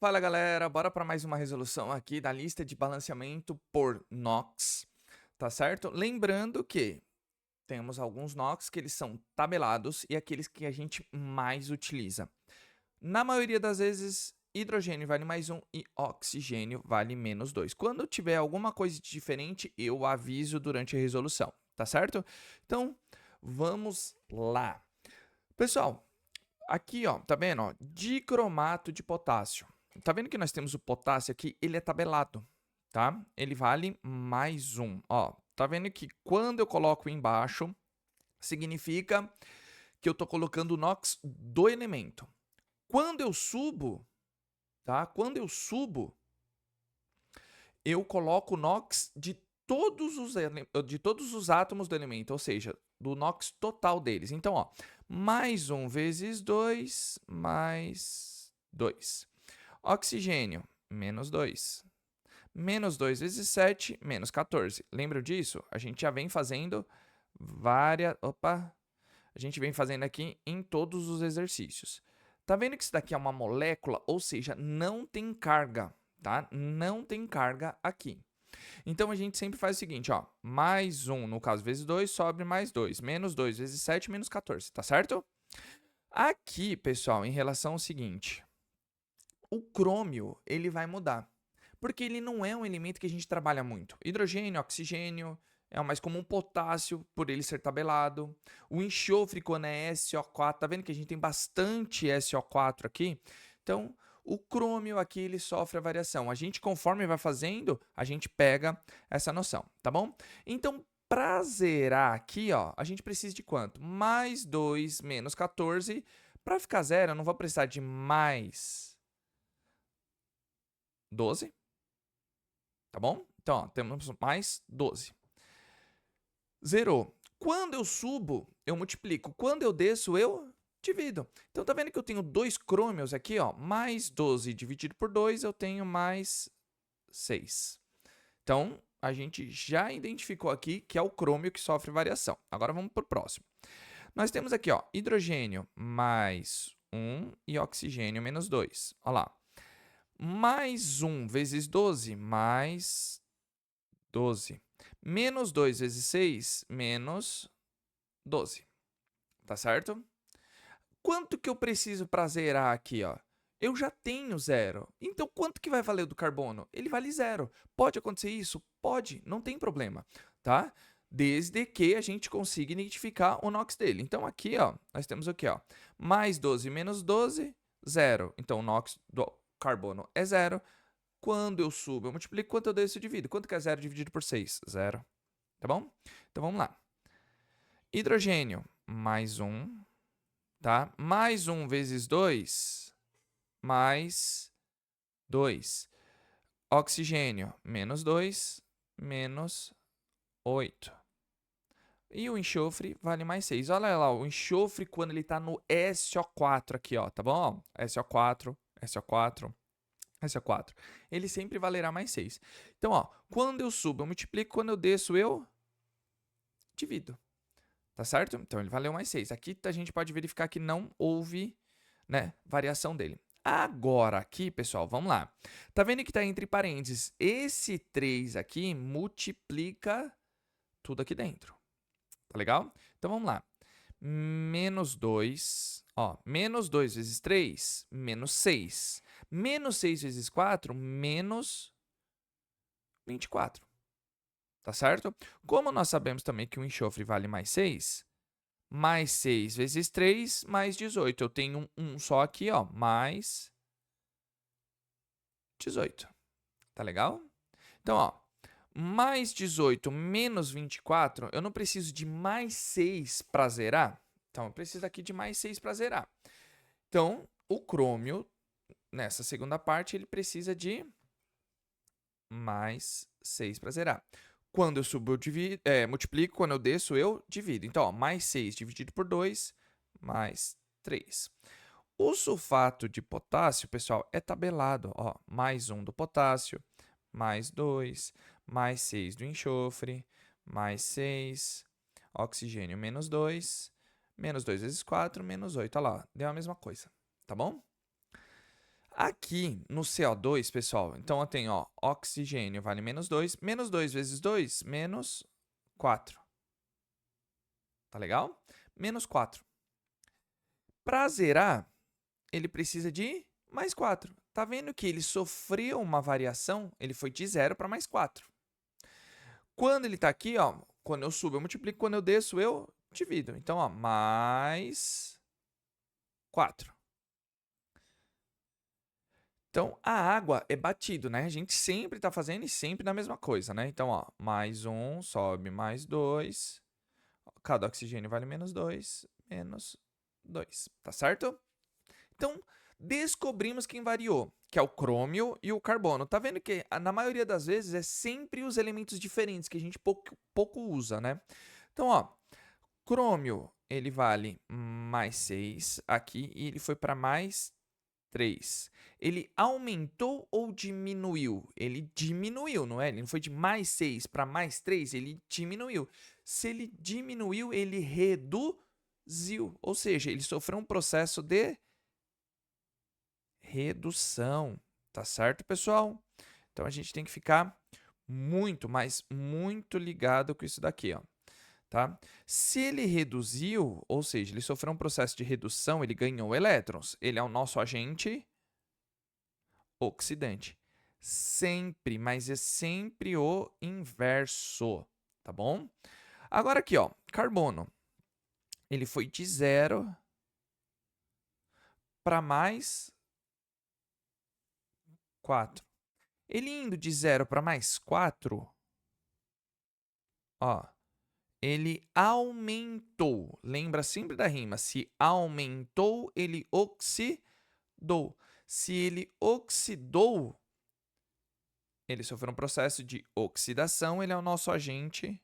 Fala galera, bora para mais uma resolução aqui da lista de balanceamento por NOx, tá certo? Lembrando que temos alguns NOx que eles são tabelados e aqueles que a gente mais utiliza. Na maioria das vezes, hidrogênio vale mais um e oxigênio vale menos 2. Quando tiver alguma coisa diferente, eu aviso durante a resolução, tá certo? Então, vamos lá. Pessoal, aqui, ó, tá vendo, ó? Dicromato de potássio. Tá vendo que nós temos o potássio aqui? Ele é tabelado, tá? Ele vale mais um, ó. Tá vendo que quando eu coloco embaixo, significa que eu tô colocando o NOx do elemento. Quando eu subo, tá? Quando eu subo, eu coloco o NOx de todos os átomos do elemento, ou seja, do NOx total deles. Então, ó, mais 1 vezes 2, mais 2. Oxigênio, menos 2. Menos 2 vezes 7, menos 14. Lembra disso? A gente já vem fazendo várias... Opa! A gente vem fazendo aqui em todos os exercícios. Tá vendo que isso daqui é uma molécula? Ou seja, não tem carga, tá? Não tem carga aqui. Então, a gente sempre faz o seguinte, ó. Mais 1, no caso, vezes 2, sobre mais 2. Menos 2 vezes 7, menos 14, tá certo? Aqui, pessoal, em relação ao seguinte. O crômio, ele vai mudar. Porque ele não é um elemento que a gente trabalha muito. Hidrogênio, oxigênio, é o mais comum. Potássio, por ele ser tabelado. O enxofre, quando é SO4, tá vendo que a gente tem bastante SO4 aqui? Então, o crômio aqui, ele sofre a variação. A gente, conforme vai fazendo, a gente pega essa noção, tá bom? Então, para zerar aqui, ó, a gente precisa de quanto? Mais 2 menos 14. Para ficar zero, eu não vou precisar de mais 12. Tá bom? Então, ó, temos mais 12. Zerou. Quando eu subo, eu multiplico. Quando eu desço, eu divido. Então, tá vendo que eu tenho dois crômios aqui, ó? Mais 12 dividido por 2, eu tenho mais 6. Então, a gente já identificou aqui que é o crômio que sofre variação. Agora vamos para o próximo. Nós temos aqui, ó, hidrogênio mais 1 e oxigênio menos 2. Olha lá. Mais 1 vezes 12, mais 12. Menos 2 vezes 6, menos 12. Tá certo? Quanto que eu preciso para zerar aqui, ó? Eu já tenho zero. Então, quanto que vai valer do carbono? Ele vale zero. Pode acontecer isso? Pode, não tem problema, tá? Desde que a gente consiga identificar o NOx dele. Então, aqui, ó, nós temos o quê, ó? Mais 12 menos 12, zero. Então, o NOx do carbono é zero. Quando eu subo, eu multiplico. Quanto eu desço, eu divido. Quanto que é zero dividido por 6? Zero. Tá bom? Então, vamos lá. Hidrogênio, mais 1, tá? Mais 1 vezes 2, mais 2. Oxigênio, menos 2, menos 8. E o enxofre vale mais 6. Olha lá, o enxofre quando ele está no SO4 aqui, ó, tá bom? SO4, SO4, SO4. Ele sempre valerá mais 6. Então, ó, quando eu subo, eu multiplico. Quando eu desço, eu divido. Tá certo? Então, ele valeu mais 6. Aqui a gente pode verificar que não houve, né, variação dele. Agora, aqui, pessoal, vamos lá. Tá vendo que está entre parênteses? Esse 3 aqui multiplica tudo aqui dentro. Tá legal? Então, vamos lá. Menos 2, ó, menos 2 vezes 3, menos 6. Menos 6 vezes 4, menos 24. Tá certo? Como nós sabemos também que o enxofre vale mais 6, mais 6 vezes 3, mais 18. Eu tenho um só aqui, ó, mais 18. Tá legal? Então, ó, mais 18 menos 24, eu não preciso de mais 6 para zerar. Então, eu preciso aqui de mais 6 para zerar. Então, o crômio, nessa segunda parte, ele precisa de mais 6 para zerar. Quando eu subo, eu divido, multiplico. Quando eu desço, eu divido. Então, ó, mais 6 dividido por 2, mais 3. O sulfato de potássio, pessoal, é tabelado. Ó, mais 1 do potássio, mais 2, mais 6 do enxofre, mais 6, oxigênio menos 2, menos 2 vezes 4, menos 8. Olha lá, deu a mesma coisa, tá bom? Aqui no CO2, pessoal, então eu tenho, ó, oxigênio vale menos 2 vezes 2, menos 4. Tá legal? Menos 4. Para zerar, ele precisa de mais 4. Tá vendo que ele sofreu uma variação? Ele foi de 0 para mais 4. Quando ele tá aqui, ó, quando eu subo, eu multiplico. Quando eu desço, eu divido. Então, ó, mais 4. Então, a água é batido, né? A gente sempre tá fazendo e sempre na mesma coisa, né? Então, ó, mais 1, sobe mais 2. Cada oxigênio vale menos 2, menos 2. Tá certo? Então, descobrimos quem variou, que é o crômio e o carbono. Tá vendo que na maioria das vezes é sempre os elementos diferentes que a gente pouco usa, né? Então, ó, crômio, ele vale mais 6 aqui e ele foi para mais 3. Ele aumentou ou diminuiu? Ele diminuiu, não é? Ele não foi de mais 6 para mais 3, ele diminuiu. Se ele diminuiu, ele reduziu. Ou seja, ele sofreu um processo de redução. Tá certo, pessoal? Então, a gente tem que ficar muito, mas muito ligado com isso daqui, ó. Tá? Se ele reduziu, ou seja, ele sofreu um processo de redução, ele ganhou elétrons. Ele é o nosso agente oxidante. Sempre, mas é sempre o inverso, tá bom? Agora aqui, ó, carbono. Ele foi de 0 para mais 4. Ele indo de 0 para mais 4, ó, ele aumentou. Lembra sempre da rima. Se aumentou, ele oxidou. Se ele oxidou, ele sofreu um processo de oxidação. Ele é o nosso agente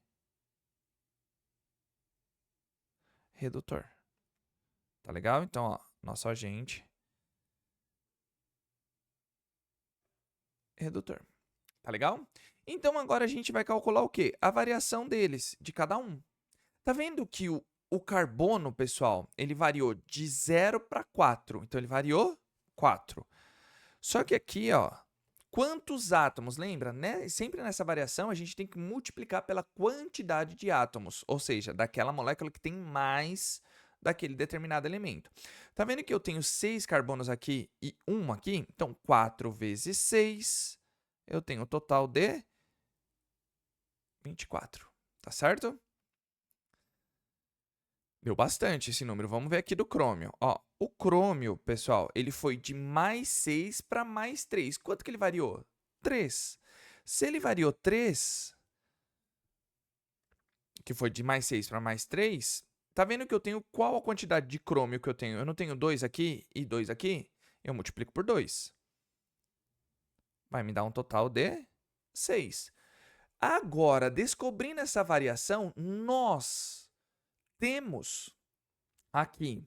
redutor. Tá legal? Então, ó, nosso agente redutor. Tá legal? Então, agora a gente vai calcular o quê? A variação deles, de cada um. Tá vendo que o carbono, pessoal, ele variou de 0 para 4. Então, ele variou 4. Só que aqui, ó, quantos átomos? Lembra, né? Sempre nessa variação, a gente tem que multiplicar pela quantidade de átomos. Ou seja, daquela molécula que tem mais daquele determinado elemento. Tá vendo que eu tenho 6 carbonos aqui e 1 aqui? Então, 4 vezes 6, eu tenho um total de 24. Tá certo? Deu bastante esse número. Vamos ver aqui do crômio. Ó, o crômio, pessoal, ele foi de mais 6 para mais 3. Quanto que ele variou? 3. Se ele variou 3, que foi de mais 6 para mais 3, tá vendo que eu tenho qual a quantidade de crômio que eu tenho? Eu não tenho 2 aqui e 2 aqui? Eu multiplico por 2. Vai me dar um total de 6. Agora, descobrindo essa variação, nós temos aqui.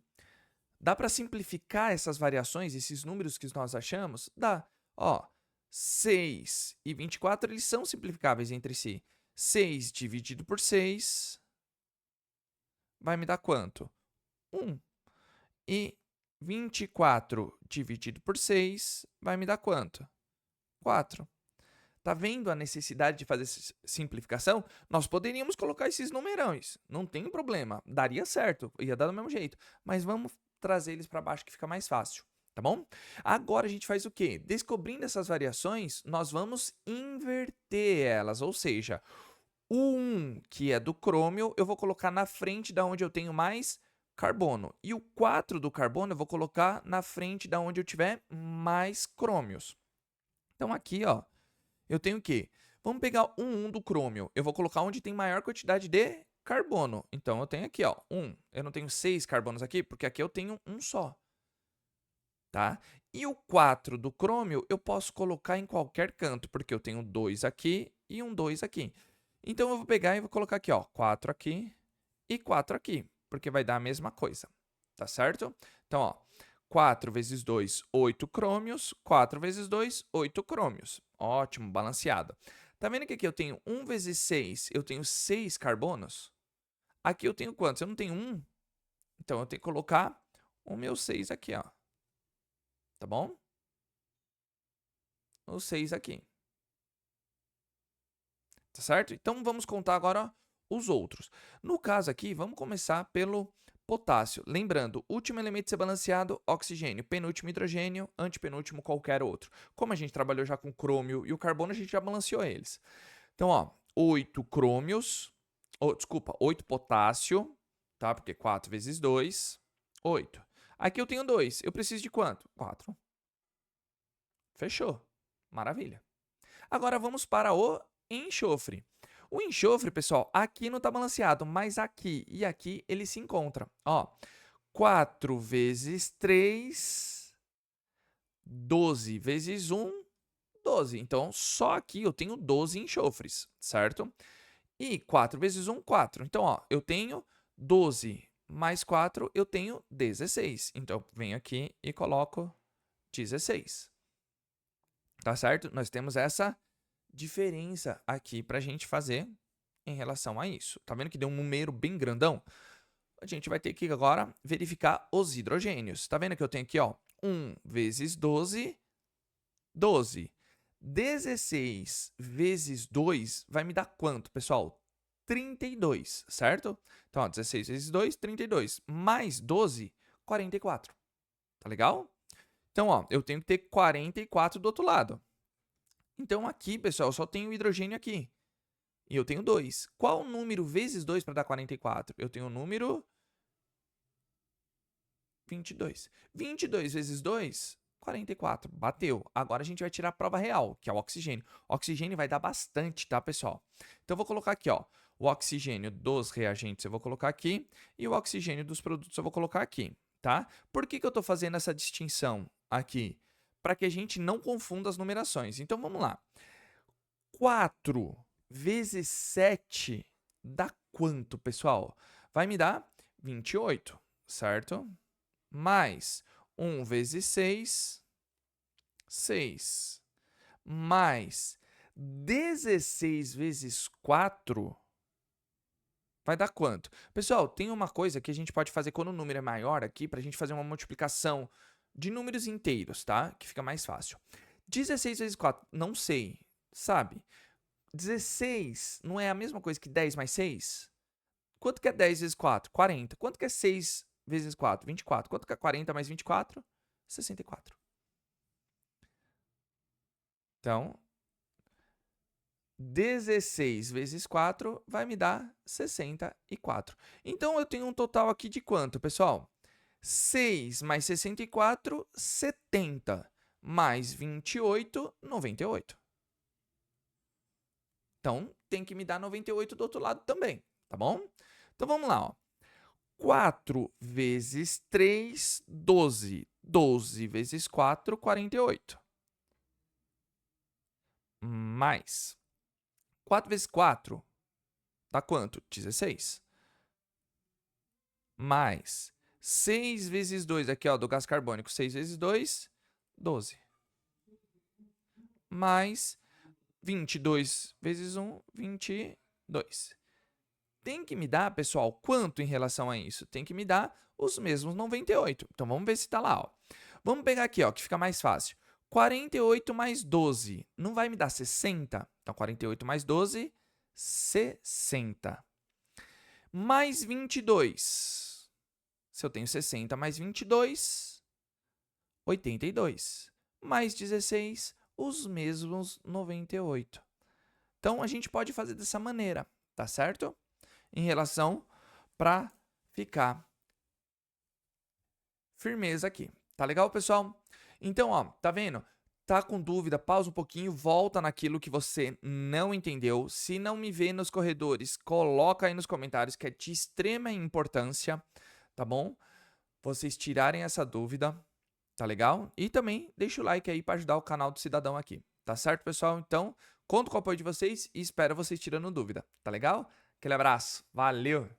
Dá para simplificar essas variações, esses números que nós achamos? Dá. Ó, 6 e 24, eles são simplificáveis entre si. 6 dividido por 6 vai me dar quanto? 1. E 24 dividido por 6 vai me dar quanto? 4. Tá vendo a necessidade de fazer essa simplificação? Nós poderíamos colocar esses numerões, não tem problema, daria certo, ia dar do mesmo jeito, mas vamos trazer eles para baixo que fica mais fácil, tá bom? Agora a gente faz o quê? Descobrindo essas variações, nós vamos inverter elas, ou seja, o 1, que é do crômio, eu vou colocar na frente da onde eu tenho mais carbono, e o 4 do carbono eu vou colocar na frente da onde eu tiver mais crômios. Então aqui, ó, eu tenho o quê? Vamos pegar o 1 do crômio. Eu vou colocar onde tem maior quantidade de carbono. Então, eu tenho aqui, ó, 1. Eu não tenho 6 carbonos aqui, porque aqui eu tenho um só. Tá? E o 4 do crômio, eu posso colocar em qualquer canto, porque eu tenho 2 aqui e um 2 aqui. Então, eu vou pegar e vou colocar aqui, ó, 4 aqui e 4 aqui, porque vai dar a mesma coisa. Tá certo? Então, ó, 4 vezes 2, 8 crômios. 4 vezes 2, 8 crômios. Ótimo, balanceado. Tá vendo que aqui eu tenho 1 vezes 6, eu tenho 6 carbonos? Aqui eu tenho quantos? Eu não tenho 1. Então, eu tenho que colocar o meu 6 aqui, ó. Tá bom? o 6 aqui. Tá certo? Então, vamos contar agora os outros. No caso aqui, vamos começar pelo potássio. Lembrando, último elemento a ser balanceado, oxigênio. Penúltimo, hidrogênio. Antepenúltimo, qualquer outro. Como a gente trabalhou já com o crômio e o carbono, a gente já balanceou eles. Então, ó, 8 crômios. Desculpa, 8 potássio. Tá? Porque 4 vezes 2, 8. Aqui eu tenho 2. Eu preciso de quanto? 4. Fechou. Maravilha. Agora, vamos para o enxofre. O enxofre, pessoal, aqui não está balanceado, mas aqui e aqui ele se encontra. Ó, 4 vezes 3, 12 vezes 1, 12. Então, só aqui eu tenho 12 enxofres, certo? E 4 vezes 1, 4. Então, ó, eu tenho 12 mais 4, eu tenho 16. Então, eu venho aqui e coloco 16. Tá certo? Nós temos essa diferença aqui para a gente fazer em relação a isso. Tá vendo que deu um número bem grandão? A gente vai ter que agora verificar os hidrogênios. Tá vendo que eu tenho aqui, ó, 1 vezes 12, 12. 16 vezes 2 vai me dar quanto, pessoal? 32, certo? Então, ó, 16 vezes 2, 32. Mais 12, 44. Tá legal? Então, ó, eu tenho que ter 44 do outro lado. Então, aqui, pessoal, eu só tenho hidrogênio aqui. E eu tenho 2. Qual o número vezes 2 para dar 44? Eu tenho o número 22. 22 vezes 2, 44. Bateu. Agora a gente vai tirar a prova real, que é o oxigênio. O oxigênio vai dar bastante, tá, pessoal? Então, eu vou colocar aqui, ó, o oxigênio dos reagentes eu vou colocar aqui e o oxigênio dos produtos eu vou colocar aqui, tá? Por que eu estou fazendo essa distinção aqui? Para que a gente não confunda as numerações. Então, vamos lá. 4 vezes 7 dá quanto, pessoal? Vai me dar 28, certo? Mais 1 vezes 6, 6. Mais 16 vezes 4 vai dar quanto? Pessoal, tem uma coisa que a gente pode fazer quando o número é maior aqui, para a gente fazer uma multiplicação de números inteiros, tá? Que fica mais fácil. 16 vezes 4, não sei, sabe? 16 não é a mesma coisa que 10 mais 6? Quanto que é 10 vezes 4? 40. Quanto que é 6 vezes 4? 24. Quanto que é 40 mais 24? 64. Então, 16 vezes 4 vai me dar 64. Então, eu tenho um total aqui de quanto, pessoal? 6 mais 64, 70. Mais 28, 98. Então, tem que me dar 98 do outro lado também, tá bom? Então, vamos lá, ó. 4 vezes 3, 12. 12 vezes 4, 48. Mais 4 vezes 4 dá quanto? 16. Mais 6 vezes 2, aqui ó, do gás carbônico, 6 vezes 2, 12. Mais 22 vezes 1, 22. Tem que me dar, pessoal, quanto em relação a isso? Tem que me dar os mesmos 98. Então, vamos ver se está lá, ó. Vamos pegar aqui, ó, que fica mais fácil. 48 mais 12 não vai me dar 60? Então, 48 mais 12, 60. Mais 22. Se eu tenho 60 mais 22, 82. Mais 16, os mesmos 98. Então, a gente pode fazer dessa maneira, tá certo? Em relação para ficar firmeza aqui. Tá legal, pessoal? Então, ó, tá vendo? Tá com dúvida? Pausa um pouquinho, volta naquilo que você não entendeu. Se não me vê nos corredores, coloca aí nos comentários que é de extrema importância, tá bom? Vocês tirarem essa dúvida, tá legal? E também deixa o like aí para ajudar o canal do Cidadão aqui. Tá certo, pessoal? Então, conto com o apoio de vocês e espero vocês tirando dúvida, tá legal? Aquele abraço, valeu!